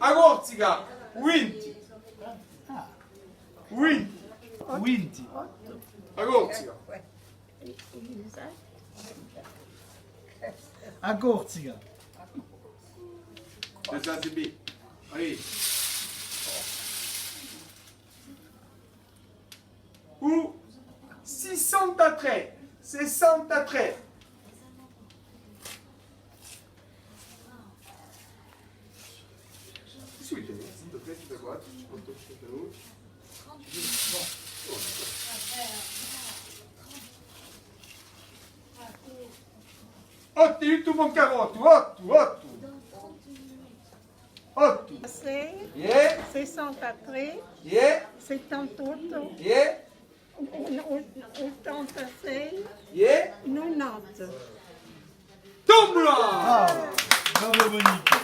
Agorzica, 20. 20. Agorzica. Agorzica. Ça c'est bien. Allez. Ou 63. 63. Otto mon carotto, otto. 63, Yeah, 78, yeah, 86, yeah. 90. Tombola! Bravo Monique.